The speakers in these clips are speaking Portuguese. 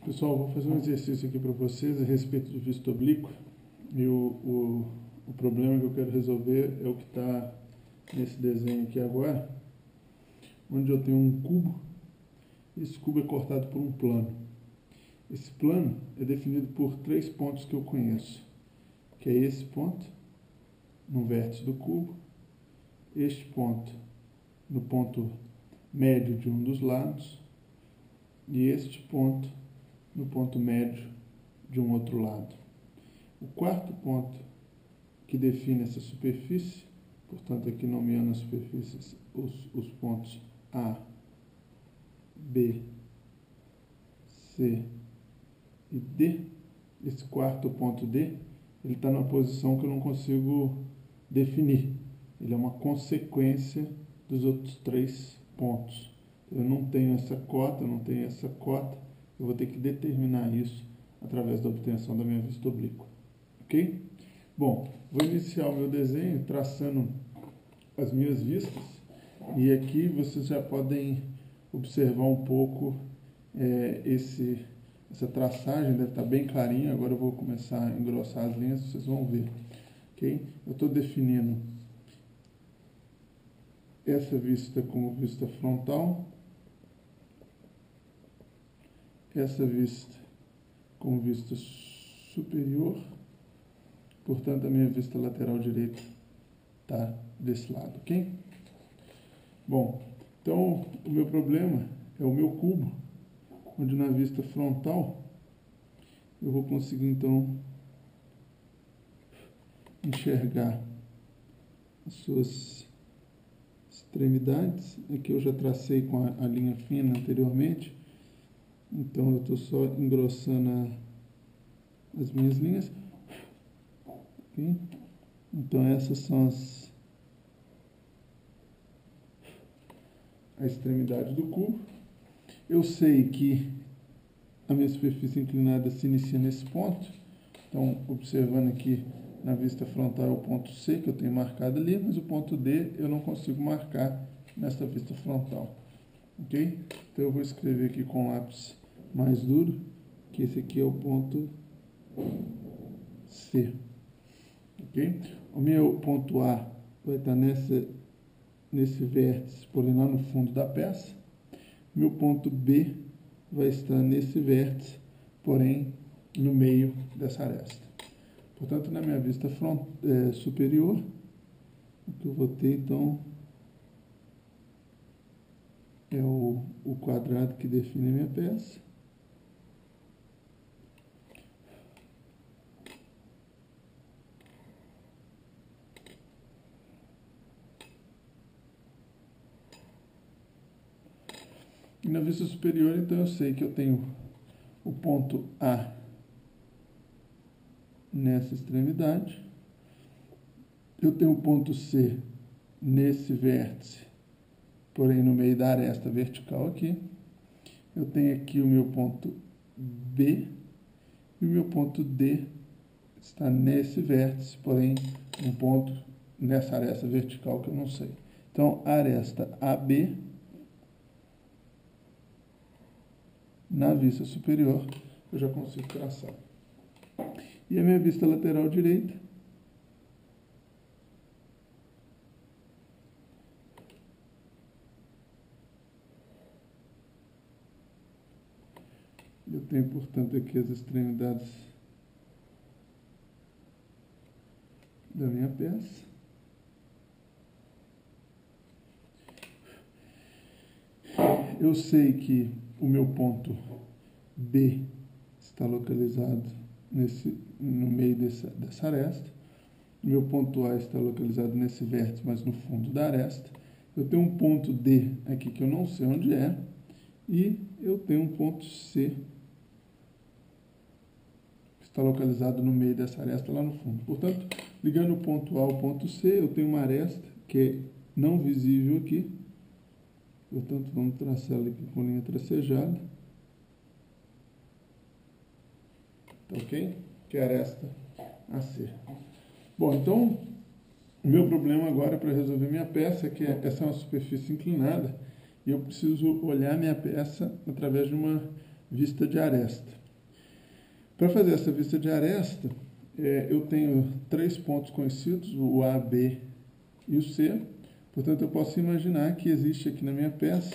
Pessoal, vou fazer um exercício aqui para vocês a respeito de vista oblíqua. E o problema que eu quero resolver é o que está nesse desenho aqui agora, onde eu tenho um cubo. Esse cubo é cortado por um plano. Esse plano é definido por 3 pontos que eu conheço, que é esse ponto no vértice do cubo, este ponto no ponto médio de um dos lados e este ponto no ponto médio de um outro lado. O quarto ponto que define essa superfície, portanto aqui nomeando as superfícies os pontos A, B, C e D, esse quarto ponto D, ele está numa posição que eu não consigo definir. Ele é uma consequência dos outros 3 pontos. Eu não tenho essa cota, eu vou ter que determinar isso através da obtenção da minha vista oblíqua. Ok? Bom, vou iniciar o meu desenho traçando as minhas vistas, e aqui vocês já podem observar um pouco essa traçagem, deve estar bem clarinha. Agora eu vou começar a engrossar as linhas, vocês vão ver. Okay? Eu estou definindo essa vista como vista frontal, essa vista como vista superior, portanto a minha vista lateral direita está desse lado, ok? Bom, então o meu problema é o meu cubo, onde na vista frontal eu vou conseguir então enxergar as suas extremidades. Aqui eu já tracei com a linha fina anteriormente, então eu estou só engrossando as minhas linhas. Okay? Então essas são a extremidade do cubo. Eu sei que a minha superfície inclinada se inicia nesse ponto. Então, observando aqui na vista frontal é o ponto C que eu tenho marcado ali, mas o ponto D eu não consigo marcar nessa vista frontal. Ok? Então eu vou escrever aqui com lápis mais duro que esse aqui é o ponto C. Ok? O meu ponto A vai estar nesse vértice, porém lá no fundo da peça. Meu ponto B vai estar nesse vértice, porém no meio dessa aresta. Portanto, na minha vista superior, o que eu vou ter então é o quadrado que define a minha peça. E na vista superior, então, eu sei que eu tenho o ponto A nessa extremidade, eu tenho o ponto C nesse vértice, porém no meio da aresta vertical aqui, eu tenho aqui o meu ponto B, e o meu ponto D está nesse vértice, porém um ponto nessa aresta vertical que eu não sei. Então, a aresta AB, na vista superior, eu já consigo traçar. E a minha vista lateral direita, eu tenho, portanto, aqui as extremidades da minha peça. Eu sei que o meu ponto B está localizado no meio dessa aresta. O meu ponto A está localizado nesse vértice, mas no fundo da aresta. Eu tenho um ponto D aqui que eu não sei onde é. E eu tenho um ponto C que está localizado no meio dessa aresta lá no fundo. Portanto, ligando o ponto A ao ponto C, eu tenho uma aresta que é não visível aqui. Portanto, vamos traçar ela aqui com linha tracejada. Ok? Que é a aresta AC. Bom, então, o meu problema agora para resolver minha peça é que essa é uma superfície inclinada e eu preciso olhar minha peça através de uma vista de aresta. Para fazer essa vista de aresta, eu tenho 3 pontos conhecidos, o A, B e o C. Portanto, eu posso imaginar que existe aqui na minha peça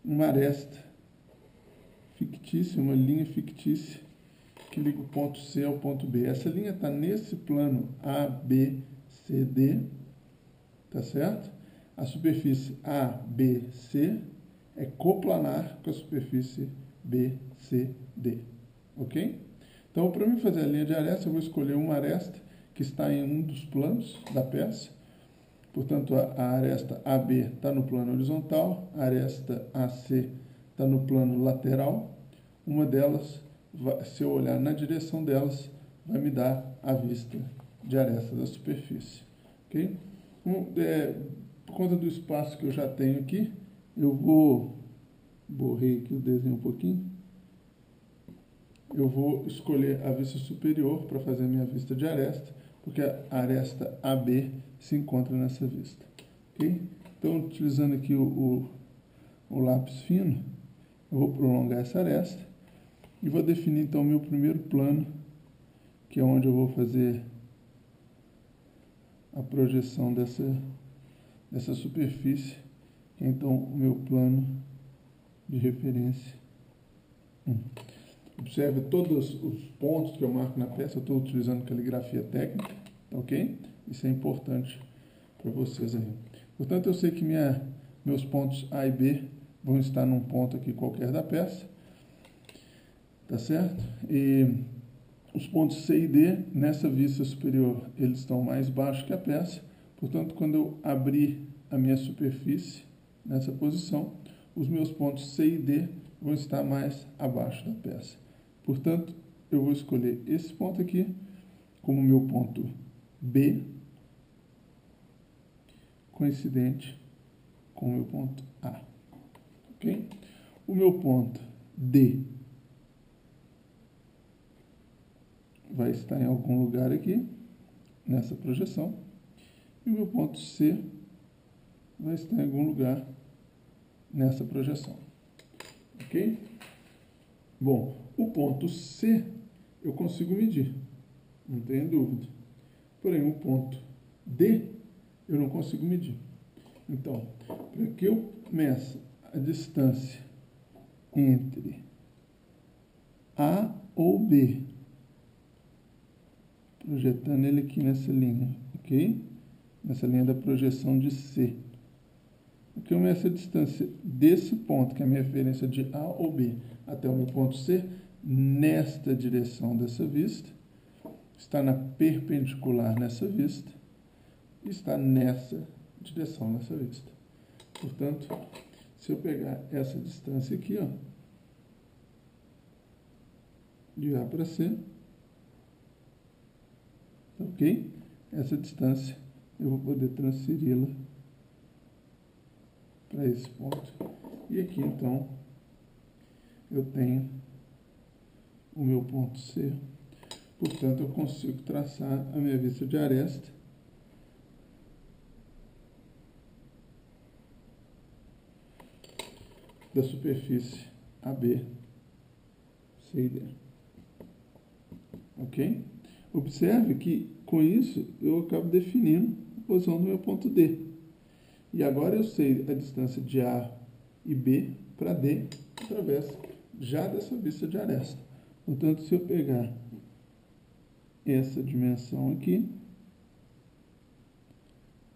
uma aresta fictícia, uma linha fictícia que liga o ponto C ao ponto B. Essa linha está nesse plano A, B, C, D, tá certo? A superfície A, B, C é coplanar com a superfície B, C, D, ok? Então, para mim fazer a linha de aresta, eu vou escolher uma aresta que está em um dos planos da peça. Portanto, a aresta AB está no plano horizontal, a aresta AC está no plano lateral. Uma delas, se eu olhar na direção delas, vai me dar a vista de aresta da superfície. Okay? Por conta do espaço que eu já tenho aqui, eu borrei aqui o desenho um pouquinho. Eu vou escolher a vista superior para fazer a minha vista de aresta, porque a aresta AB se encontra nessa vista. Okay? Então, utilizando aqui o lápis fino, eu vou prolongar essa aresta e vou definir então o meu primeiro plano, que é onde eu vou fazer a projeção dessa superfície, que é então o meu plano de referência 1. Observe todos os pontos que eu marco na peça, eu estou utilizando caligrafia técnica, ok? Isso é importante para vocês aí. Portanto, eu sei que meus pontos A e B vão estar num ponto aqui qualquer da peça, tá certo? E os pontos C e D, nessa vista superior, eles estão mais baixos que a peça. Portanto, quando eu abrir a minha superfície nessa posição, os meus pontos C e D vão estar mais abaixo da peça. Portanto, eu vou escolher esse ponto aqui como meu ponto B, coincidente com o meu ponto A. Ok? O meu ponto D vai estar em algum lugar aqui, nessa projeção. E o meu ponto C vai estar em algum lugar nessa projeção. Ok? Bom, o ponto C eu consigo medir, não tenho dúvida. Porém, o ponto D eu não consigo medir. Então, para que eu meça a distância entre A ou B, projetando ele aqui nessa linha, ok? Nessa linha da projeção de C. Para que eu meça a distância desse ponto, que é a minha referência de A ou B, até o meu ponto C, nesta direção dessa vista, está na perpendicular nessa vista, e está nessa direção nessa vista. Portanto, se eu pegar essa distância aqui, ó, de A para C, ok? Essa distância eu vou poder transferi-la para esse ponto. E aqui, então, eu tenho o meu ponto C. Portanto, eu consigo traçar a minha vista de aresta da superfície AB, C e D. Ok? Observe que, com isso, eu acabo definindo a posição do meu ponto D. E agora eu sei a distância de A e B para D, através já dessa vista de aresta. Portanto, se eu pegar essa dimensão aqui,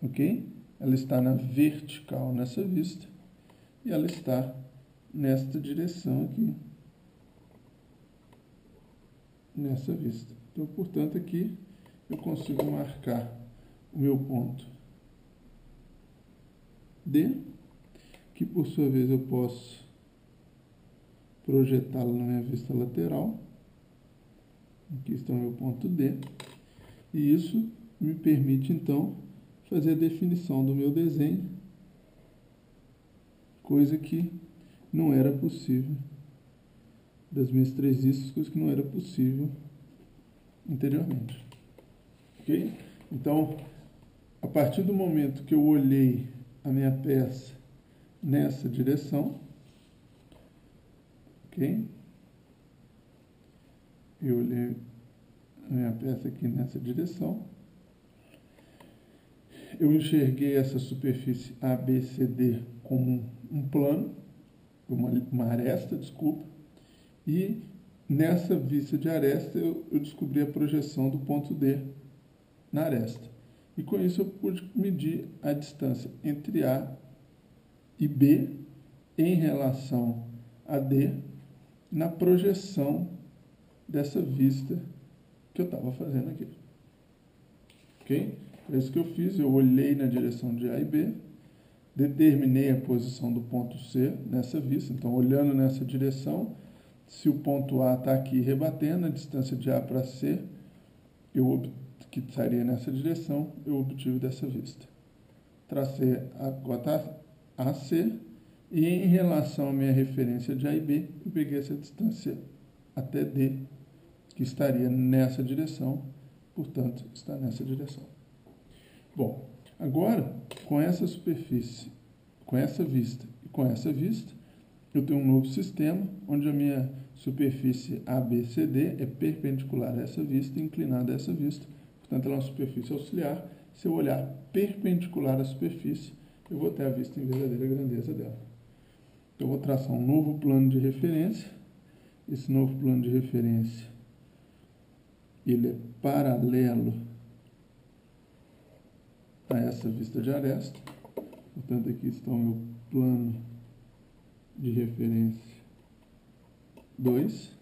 ok? Ela está na vertical nessa vista, e ela está nesta direção aqui, nessa vista. Então, portanto, aqui eu consigo marcar o meu ponto D, que por sua vez eu posso projetá-lo na minha vista lateral. Aqui está o meu ponto D. E isso me permite, então, fazer a definição do meu desenho, coisa que não era possível, das minhas 3 vistas, coisa que não era possível anteriormente. Ok? Então, a partir do momento que eu olhei a minha peça nessa direção, Ok? Eu olhei a minha peça aqui nessa direção. Eu enxerguei essa superfície ABCD como um plano, uma aresta, desculpa, e nessa vista de aresta eu descobri a projeção do ponto D na aresta. E com isso eu pude medir a distância entre A e B em relação a D na projeção dessa vista que eu estava fazendo aqui. Ok? É isso que eu fiz, eu olhei na direção de A e B, determinei a posição do ponto C nessa vista, então olhando nessa direção, se o ponto A está aqui rebatendo, a distância de A para C, que estaria nessa direção, eu obtive dessa vista. Tracei a cota AC e em relação à minha referência de A e B, eu peguei essa distância até D, que estaria nessa direção, portanto, está nessa direção. Bom, agora, com essa superfície, com essa vista e com essa vista, eu tenho um novo sistema, onde a minha superfície ABCD é perpendicular a essa vista e inclinada a essa vista. Portanto, ela é uma superfície auxiliar. Se eu olhar perpendicular à superfície, eu vou ter a vista em verdadeira grandeza dela. Então, eu vou traçar um novo plano de referência. Esse novo plano de referência, ele é paralelo a essa vista de aresta. Portanto, aqui está o meu plano de referência 2.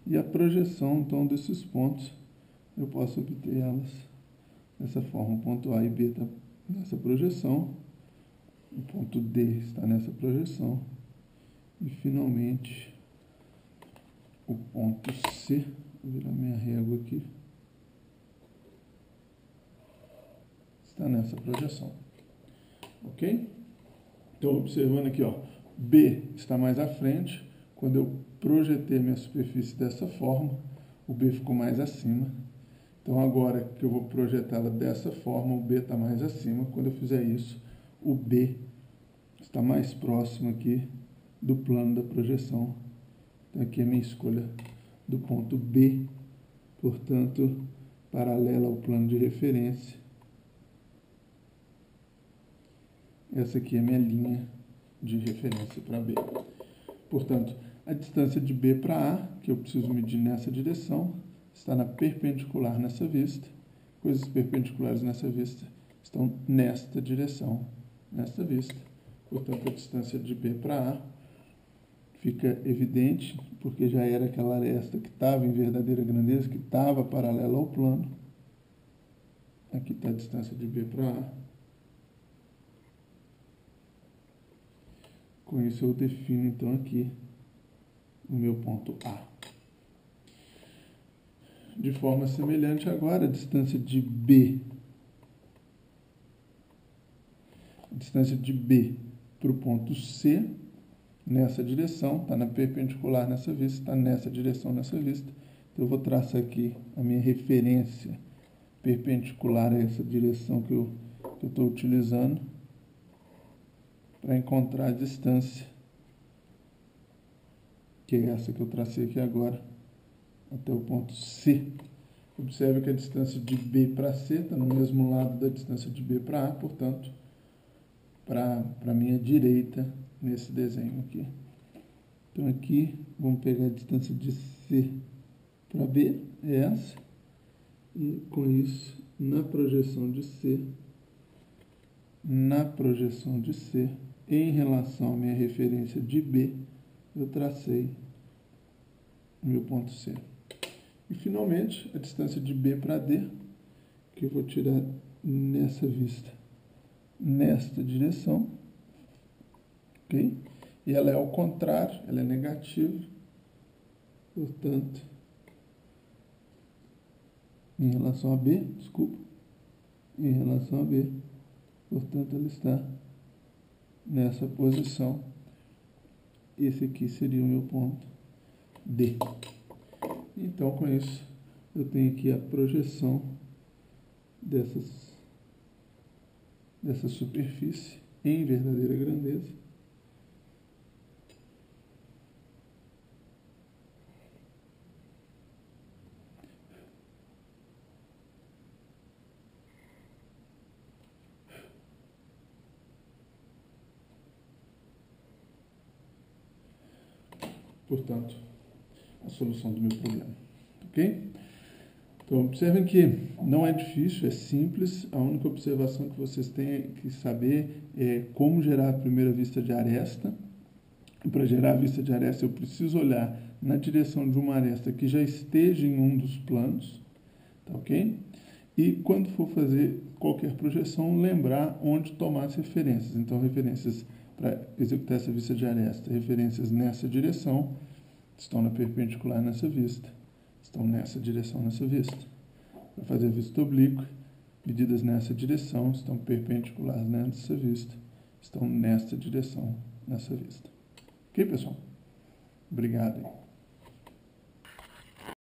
E a projeção, então, desses pontos, eu posso obter elas dessa forma. O ponto A e B está nessa projeção, o ponto D está nessa projeção, e, finalmente, o ponto C, vou virar minha régua aqui, está nessa projeção. Ok? Então, observando aqui, ó, B está mais à frente. Quando eu projetei minha superfície dessa forma, o B ficou mais acima. Então, agora que eu vou projetá-la dessa forma, o B está mais acima. Quando eu fizer isso, o B está mais próximo aqui do plano da projeção. Então, aqui é a minha escolha do ponto B, portanto, paralela ao plano de referência. Essa aqui é a minha linha de referência para B. Portanto, a distância de B para A, que eu preciso medir nessa direção, está na perpendicular nessa vista. Coisas perpendiculares nessa vista estão nesta direção, nesta vista. Portanto, a distância de B para A fica evidente, porque já era aquela aresta que estava em verdadeira grandeza, que estava paralela ao plano. Aqui está a distância de B para A. Com isso eu defino, então, aqui o meu ponto A. De forma semelhante agora, a distância de B para o ponto C, nessa direção, está na perpendicular nessa vista, está nessa direção nessa vista. Então, eu vou traçar aqui a minha referência perpendicular a essa direção que eu estou utilizando para encontrar a distância, que é essa que eu tracei aqui agora, até o ponto C. Observe que a distância de B para C está no mesmo lado da distância de B para A, portanto, para a minha direita nesse desenho aqui. Então, aqui, vamos pegar a distância de C para B, é essa, e com isso, na projeção de C, em relação à minha referência de B, eu tracei o meu ponto C. E, finalmente, a distância de B para D, que eu vou tirar nessa vista, nesta direção, ok? E ela é ao contrário, ela é negativa, portanto, em relação a B, portanto, ela está nessa posição. Esse aqui seria o meu ponto D. Então, com isso, eu tenho aqui a projeção dessa superfície em verdadeira grandeza. portanto, a solução do meu problema. Ok? Então, observem que não é difícil, é simples. A única observação que vocês têm que saber é como gerar a primeira vista de aresta. E para gerar a vista de aresta, eu preciso olhar na direção de uma aresta que já esteja em um dos planos. Tá ok? E quando for fazer qualquer projeção, lembrar onde tomar as referências. Então, referências para executar essa vista de aresta, referências nessa direção, estão na perpendicular nessa vista, estão nessa direção nessa vista. Para fazer a vista oblíqua, medidas nessa direção, estão perpendiculares nessa vista, estão nessa direção nessa vista. Ok, pessoal? Obrigado.